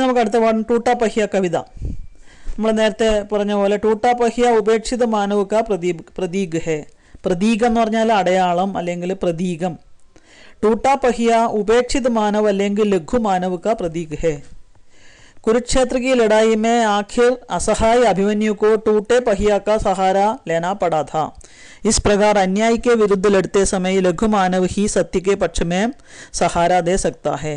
നമുക്ക് അടുത്ത പാഠം ടൂട്ടാ പഹിയ കവിത. നമ്മൾ നേരത്തെ പറഞ്ഞ പോലെ ടൂട്ടാ പഹിയ ഉപേക്ഷിത മാനവ് കാ പ്രതീക് ഹെ. പ്രതീകം എന്ന് പറഞ്ഞാൽ അടയാളം അല്ലെങ്കിൽ പ്രതീകം. टूटा पहिया उपेक्षित मानव അല്ലെങ്കിൽ लघु मानव का प्रतीक है. कुरुक्षेत्र की लड़ाई में आखिर असहाय अभिमन्यु को टूटे पहिया का सहारा लेना पड़ा था. इस प्रकार अन्याय के विरुद्ध लड़ते समय लघु मानव ही सत्य के पक्ष में सहारा दे सकता है.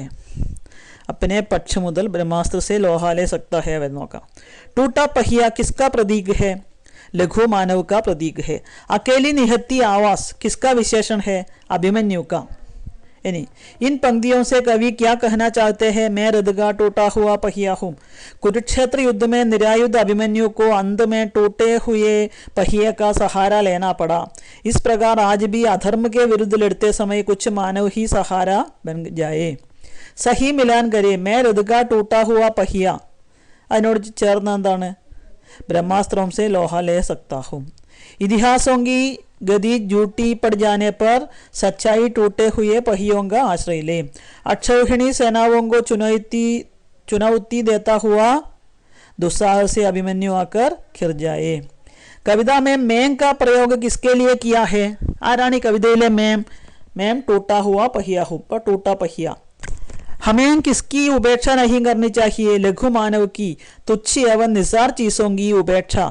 अपने पक्ष मुदल ब्रह्मास्त्र से लोहा ले सकता है. वेदों का टूटा पहिया किसका प्रतीक है? लघु मानव का प्रतीक है. अकेली निहत्ती आवाज किसका विशेषण है? अभिमन्यु का. इन पंक्तियों से कवि क्या कहना चाहते हैं? मैं रथ का टूटा हुआ पहिया हूँ. कुरुक्षेत्र युद्ध में निरायुध अभिमन्यु को अंत में टूटे हुए पहिए का सहारा लेना पड़ा. इस प्रकार आज भी अधर्म के विरुद्ध लड़ते समय कुछ मानव ही सहारा बन जाए. सही मिलान करे. मैं रथ का टूटा हुआ पहिया അതിനോട് ചേർന്ന എന്താണ്? ब्रह्मास्त्रों से लोहा ले सकता हूँ. इतिहासों की गति झूठी पड़ जाने पर सच्चाई टूटे हुए पहियों का आश्रय ले. अक्षौहिणी सेनाओं को चुनौती देता हुआ दुस्साहसी अभिमन्यु आकर खिर जाए. कविता में मैम का प्रयोग किसके लिए किया है? आरानी कविതയിലെ मैम टूटा हुआ पहिया हूँ पर टूटा पहिया. हमें किसकी उपेक्षा नहीं करनी चाहिए? लघु मानव की तुच्छ एवं निसार चीजों की उपेक्षा.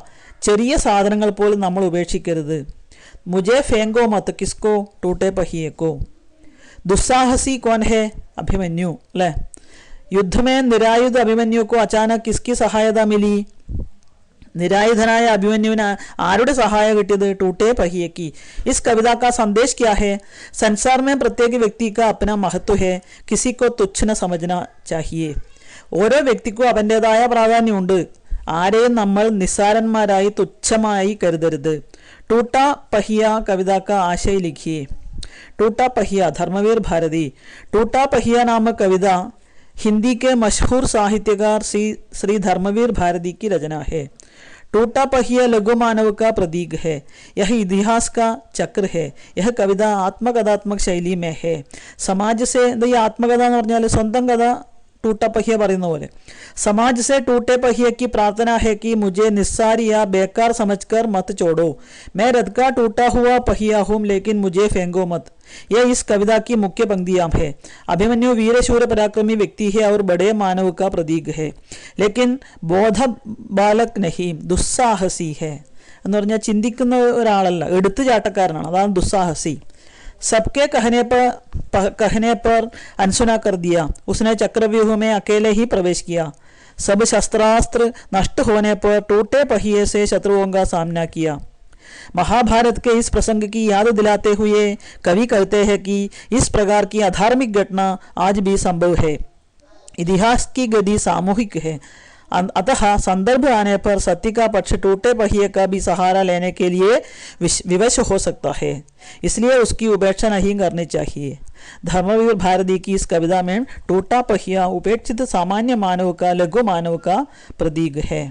ചെറിയ സാധനങ്ങൾ പോലും നമ്മൾ ഉപേക്ഷിക്കരുത്. मुझे फेंको मत किसको? टूटे पहिए को. दुस्साहसी कौन है? अभिमन्यु. ले युद्ध में निरायुध अभिमन्यु को अचानक किसकी सहायता मिली? निरायुधनाय अभिमन्युविന് ആരുടെ സഹായം കിട്ടിയത്? टूटे पहिए की. इस कविता का संदेश क्या है? संसार में प्रत्येक व्यक्ति का अपना महत्व है. किसी को तुच्छ न समझना चाहिए. ഓരോ വ്യക്തിക്കും അവൻ്റെതായ പ്രാധാന്യമുണ്ട്. ആരെയും നമ്മൾ നിസ്സാരന്മാരായി തുച്ഛമായി കരുതരുത്. टूटा पहिया कविता का आशय लिखिए. टूटा पहिया धर्मवीर भारती. टूटा पहिया नामक कविता हिंदी के मशहूर साहित्यकार श्री धर्मवीर भारती की रचना है. टूटा पहिया लघु मानव का प्रतीक है. यह इतिहास का चक्र है. यह कविता आत्मकथात्मक शैली में है. समाज से आत्मकथा എന്ന് പറഞ്ഞാൽ സ്വന്തം കഥ टूटा पहिया പറയുന്ന പോലെ समाज से टूटे पहिए की प्रार्थना है कि मुझे निस्सार या बेकार समझकर मत छोड़ो. मैं रथ का टूटा हुआ पहिया हूँ लेकिन मुझे फेंको मत. यह इस कविता की मुख्य पंक्तियां है. अभिमन्यु वीर शूर पराक्रमी व्यक्ति है और बड़े मानव का प्रतीक है. लेकिन बोध बालक नहीं, दुस्साहसी है. എന്ന് പറഞ്ഞാൽ ചിന്തിക്കുന്ന ഒരാളല്ല, എടുത്തുചാട്ടക്കാരനാണ്. അതാണ് ദുസ്സാഹസി. सबके कहने पर अनसुना कर दिया. उसने चक्रव्यूह में अकेले ही प्रवेश किया. सब शस्त्रास्त्र नष्ट होने पर टूटे पहिए से शत्रुओं का सामना किया. महाभारत के इस प्रसंग की याद दिलाते हुए कवि कहते हैं कि इस प्रकार की अधार्मिक घटना आज भी संभव है. इतिहास की गति सामूहिक है. अतः संदर्भ आने पर सत्य का पक्ष टूटे पहिए का भी सहारा लेने के लिए विवश हो सकता है. इसलिए उसकी उपेक्षा नहीं करनी चाहिए. धर्मवीर भारती की इस कविता में टूटा पहिया उपेक्षित सामान्य मानव का लघु मानव का प्रतीक है.